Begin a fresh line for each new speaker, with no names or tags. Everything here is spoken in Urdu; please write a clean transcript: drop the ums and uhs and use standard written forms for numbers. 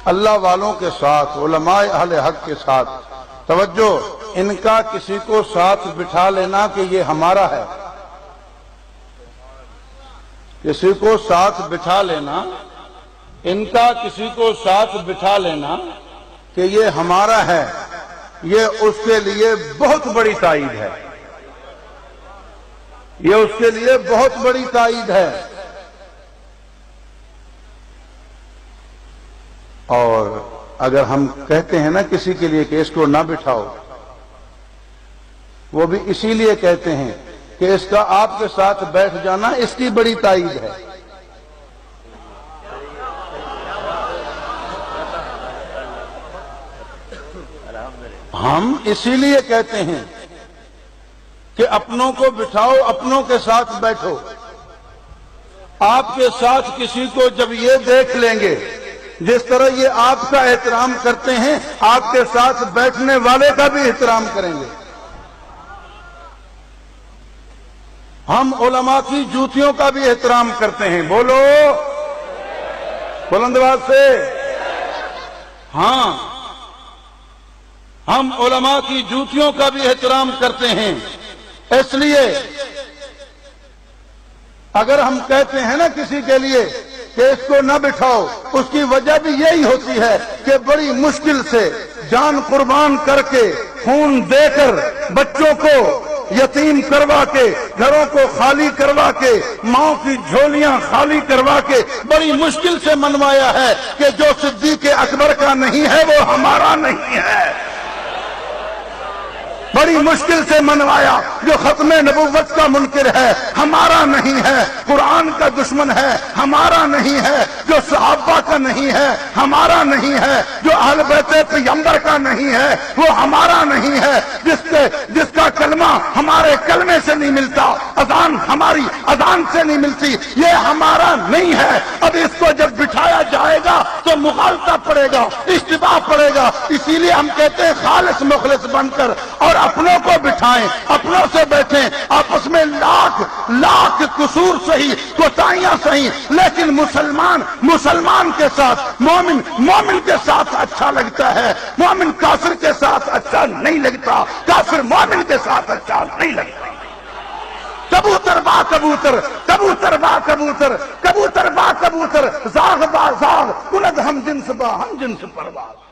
اللہ والوں کے ساتھ، علماء اہل حق کے ساتھ، توجہ، ان کا کسی کو ساتھ بٹھا لینا کہ یہ ہمارا ہے، کسی کو ساتھ بٹھا لینا، ان کا کسی کو ساتھ بٹھا لینا کہ یہ ہمارا ہے، یہ اس کے لیے بہت بڑی تائید ہے، یہ اس کے لیے بہت بڑی تائید ہے۔ اور اگر ہم کہتے ہیں نا کسی کے لیے کہ اس کو نہ بٹھاؤ، وہ بھی اسی لیے کہتے ہیں کہ اس کا آپ کے ساتھ بیٹھ جانا اس کی بڑی تائید ہے۔ ہم اسی لیے کہتے ہیں کہ اپنوں کو بٹھاؤ، اپنوں کے ساتھ بیٹھو۔ آپ کے ساتھ کسی کو جب یہ دیکھ لیں گے جس طرح یہ آپ کا احترام کرتے ہیں، آپ کے ساتھ بیٹھنے والے کا بھی احترام کریں گے۔ ہم علماء کی جوتیوں کا بھی احترام کرتے ہیں، بولو بلند آواز سے۔ ہاں، ہم علماء کی جوتیوں کا بھی احترام کرتے ہیں۔ اس لیے اگر ہم کہتے ہیں نا کسی کے لیے کہ اس کو نہ بٹھاؤ، اس کی وجہ بھی یہی ہوتی ہے کہ بڑی مشکل سے جان قربان کر کے، خون دے کر، بچوں کو یتیم کروا کے، گھروں کو خالی کروا کے، ماں کی جھولیاں خالی کروا کے بڑی مشکل سے منوایا ہے کہ جو صدیق اکبر کا نہیں ہے وہ ہمارا نہیں ہے۔ بڑی مشکل سے منوایا، جو ختم نبوت کا منکر ہے ہمارا نہیں ہے، قرآن کا دشمن ہے ہمارا نہیں ہے، جو صحابہ کا نہیں ہے ہمارا نہیں ہے، جو اہل بیت پیغمبر کا نہیں ہے وہ ہمارا نہیں ہے، جس کا کلمہ ہمارے کلمے سے نہیں ملتا، اذان ہماری اذان سے نہیں ملتی، یہ ہمارا نہیں ہے۔ اب اس کو جب بٹھایا جائے گا تو مغالطہ پڑے گا، اشتباہ پڑے گا۔ اسی لیے ہم کہتے ہیں خالص مخلص بن کر اور اپنوں کو بٹھائیں، اپنوں سے بیٹھیں، آپس میں لاکھ قصور صحیح، کوتاہیاں صحیح، لیکن مسلمان کے ساتھ، مومن کے ساتھ اچھا لگتا ہے، مومن کافر کے ساتھ اچھا نہیں لگتا، کافر مومن کے ساتھ اچھا نہیں لگتا۔ کبوتر با کبوتر، کبوتر با کبوتر، کبوتر با کبوتر، زاغ با زاغ، کند ہم جنس با ہم جنس پرواز۔